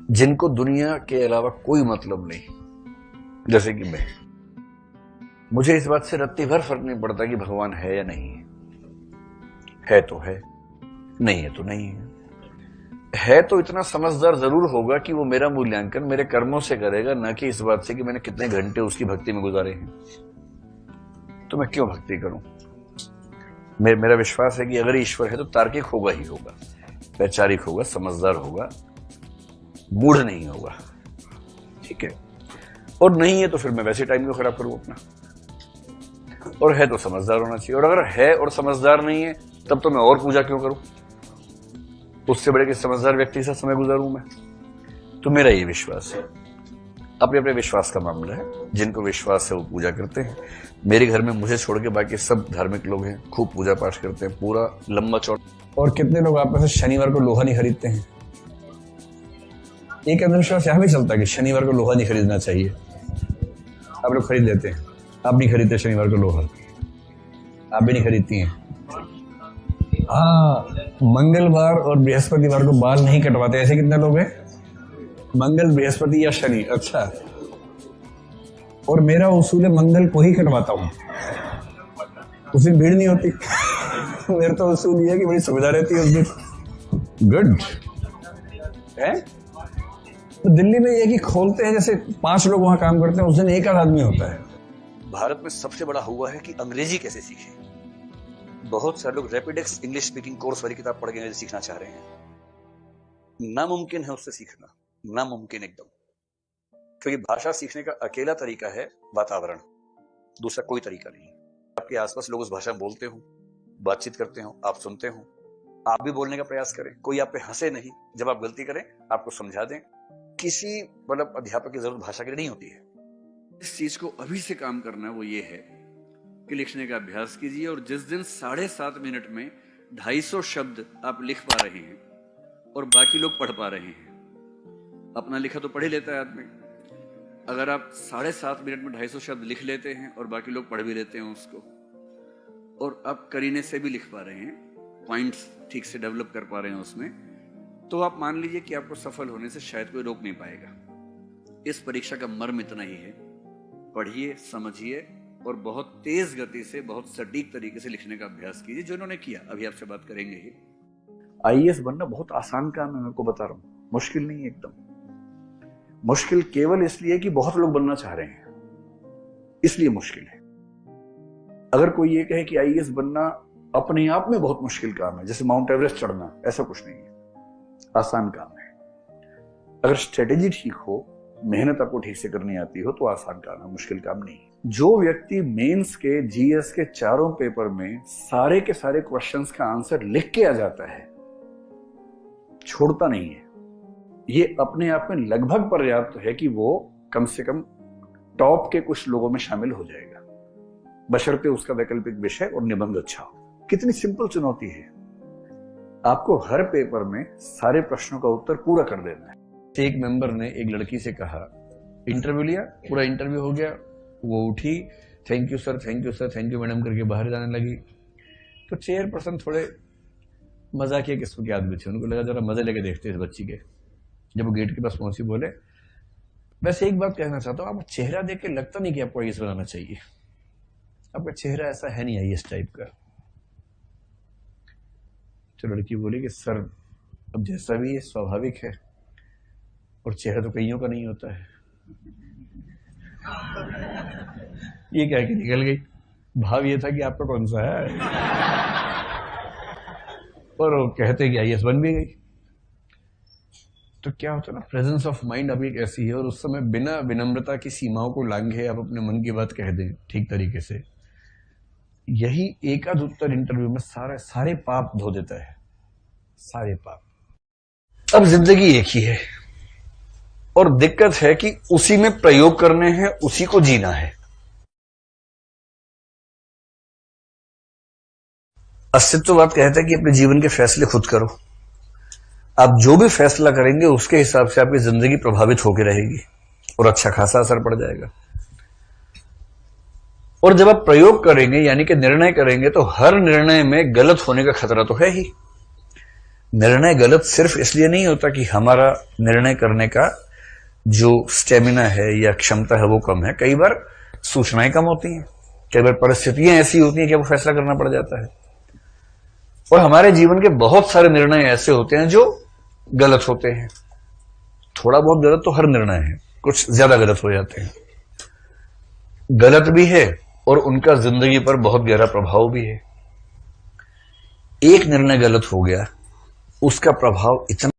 जिनको दुनिया के अलावा कोई मतलब नहीं, जैसे कि मैं, मुझे इस बात से रत्ती भर फर्क नहीं पड़ता कि भगवान है या नहीं है तो है, नहीं है तो नहीं है तो इतना समझदार जरूर होगा कि वो मेरा मूल्यांकन मेरे कर्मों से करेगा, ना कि इस बात से कि मैंने कितने घंटे उसकी भक्ति में गुजारे हैं। तो मैं क्यों भक्ति करूं? मेरा विश्वास है कि अगर ईश्वर है तो तार्किक होगा ही होगा, वैचारिक होगा, समझदार होगा, मूढ़ नहीं होगा। ठीक है, और नहीं है तो फिर मैं वैसे टाइम को खराब करूं अपना। और है तो समझदार होना चाहिए, और अगर है और समझदार नहीं है तब तो मैं और पूजा क्यों करूं? उससे बड़े कि समझदार व्यक्ति से समय गुजारूं मैं। तो मेरा ये विश्वास है, अपने अपने विश्वास का मामला है। जिनको विश्वास है वो पूजा करते हैं। मेरे घर में मुझे छोड़ के बाकी सब धार्मिक लोग हैं, खूब पूजा पाठ करते हैं, पूरा लंबा चौड़ा। और कितने लोग आप में से शनिवार को लोहा नहीं खरीदते हैं? एक अंधविश्वास यहां भी चलता है कि शनिवार को लोहा नहीं खरीदना चाहिए। आप लोग खरीद लेते हैं, आप नहीं खरीदते शनिवार को लोहा, आप भी नहीं खरीदती हैं। हाँ, मंगलवार और बृहस्पतिवार को बाल नहीं कटवाते, ऐसे कितने लोग हैं? मंगल, बृहस्पति या शनि। अच्छा, और मेरा उसूल है मंगल को ही कटवाता हूँ, उस दिन भीड़ नहीं होती। मेरा तो उसूल ये है कि बड़ी सुविधा रहती है उस दिन। गुड है। तो दिल्ली में ये कि खोलते हैं, जैसे 5 लोग वहां काम करते हैं, उस दिन एक आध आदमी होता है। भारत में सबसे बड़ा हुआ है कि अंग्रेजी कैसे सीखें। बहुत सारे लोग रैपिडेक्स इंग्लिश स्पीकिंग कोर्स वाली किताब पढ़ के अंग्रेजी सीखना चाह रहे हैं। नामुमकिन है उससे सीखना, नामुमकिन एकदम। क्योंकि भाषा सीखने का अकेला तरीका है वातावरण, दूसरा कोई तरीका नहीं। आपके आसपास लोग उस भाषा में बोलते हो, बातचीत करते हो, आप सुनते हो, आप भी बोलने का प्रयास करें। कोई आप पे हंसे नहीं, जब आप गलती करें आपको समझा दें। किसी मतलब अध्यापक की जरूरत भाषा के लिए नहीं होती है। इस चीज को अभी से काम करना वो ये है कि लिखने का अभ्यास कीजिए, और जिस दिन 7.5 मिनट में 250 शब्द आप लिख पा रहे हैं और बाकी लोग पढ़ पा रहे हैं, अपना लिखा तो पढ़ ही लेता है आदमी। अगर आप 7.5 मिनट में 250 शब्द लिख लेते हैं और बाकी लोग पढ़ भी लेते हैं उसको, और आप करीने से भी लिख पा रहे हैं, पॉइंट्स ठीक से डेवलप कर पा रहे हैं उसमें, तो आप मान लीजिए कि आपको सफल होने से शायद कोई रोक नहीं पाएगा। इस परीक्षा का मर्म इतना ही है, पढ़िए, समझिए और बहुत तेज गति से, बहुत सटीक तरीके से लिखने का अभ्यास कीजिए, जो इन्होंने किया। अभी आपसे बात करेंगे ही। आईएएस बनना बहुत आसान काम है, मैं आपको बता रहा हूं, मुश्किल नहीं है एकदम। मुश्किल केवल इसलिए कि बहुत लोग बनना चाह रहे हैं, इसलिए मुश्किल है। अगर कोई ये कहे कि आईएएस बनना अपने आप में बहुत मुश्किल काम है, जैसे माउंट एवरेस्ट चढ़ना, ऐसा कुछ नहीं है, आसान काम है। अगर स्ट्रेटेजी ठीक हो, मेहनत आपको ठीक से करनी आती हो, तो आसान काम है, मुश्किल काम नहीं। जो व्यक्ति मेंस के, जीएस के चारों पेपर में सारे के सारे क्वेश्चंस का आंसर लिख के आ जाता है, छोड़ता नहीं है, ये अपने आप में लगभग पर्याप्त है कि वो कम से कम टॉप के कुछ लोगों में शामिल हो जाएगा, बशर्ते उसका वैकल्पिक विषय और निबंध अच्छा हो। कितनी सिंपल चुनौती है। आपको हर पेपर में सारे प्रश्नों का उत्तर पूरा कर देना है। एक मेंबर ने एक लड़की से कहा, इंटरव्यू लिया, पूरा इंटरव्यू हो गया, वो उठी, thank you sir, thank you sir, thank you madam करके बाहर जाने लगी। तो चेयरपर्सन थोड़े मजाकिया किस्म के आदमी थे, उनको लगा जरा मजे लेके देखते इस बच्ची के। जब वो गेट के पास पहुंची, बोले, वैसे एक बात कहना चाहता हूँ, आपका चेहरा देख के लगता नहीं कि आपको आईएएस बनाना चाहिए, आपका चेहरा ऐसा है नहीं आईएएस टाइप का। तो लड़की बोली कि सर, अब जैसा भी है स्वाभाविक है, और चेहरा तो कईयों का नहीं होता है। ये कह के निकल गई। भाव ये था कि आपका कौन सा है, और वो कहते कि आईएएस बन भी गई। तो क्या होता है ना, प्रेजेंस ऑफ माइंड अभी एक ऐसी है, और उस समय बिना विनम्रता की सीमाओं को लांघे आप अपने मन की बात कह दें ठीक तरीके से, यही एकाध उत्तर इंटरव्यू में सारे पाप धो देता है, सारे पाप। अब जिंदगी एक ही है, और दिक्कत है कि उसी में प्रयोग करने हैं, उसी को जीना है। अस्तित्ववाद कहता है कि अपने जीवन के फैसले खुद करो। आप जो भी फैसला करेंगे उसके हिसाब से आपकी जिंदगी प्रभावित होकर रहेगी, और अच्छा खासा असर पड़ जाएगा। और जब आप प्रयोग करेंगे यानी कि निर्णय करेंगे, तो हर निर्णय में गलत होने का खतरा तो है ही। निर्णय गलत सिर्फ इसलिए नहीं होता कि हमारा निर्णय करने का जो स्टेमिना है या क्षमता है वो कम है। कई बार सूचनाएं कम होती हैं, कई बार परिस्थितियां ऐसी होती हैं कि वो फैसला करना पड़ जाता है। और हमारे जीवन के बहुत सारे निर्णय ऐसे होते हैं जो गलत होते हैं। थोड़ा बहुत गलत तो हर निर्णय है, कुछ ज्यादा गलत हो जाते हैं। गलत भी है और उनका जिंदगी पर बहुत गहरा प्रभाव भी है। एक निर्णय गलत हो गया, उसका प्रभाव इतना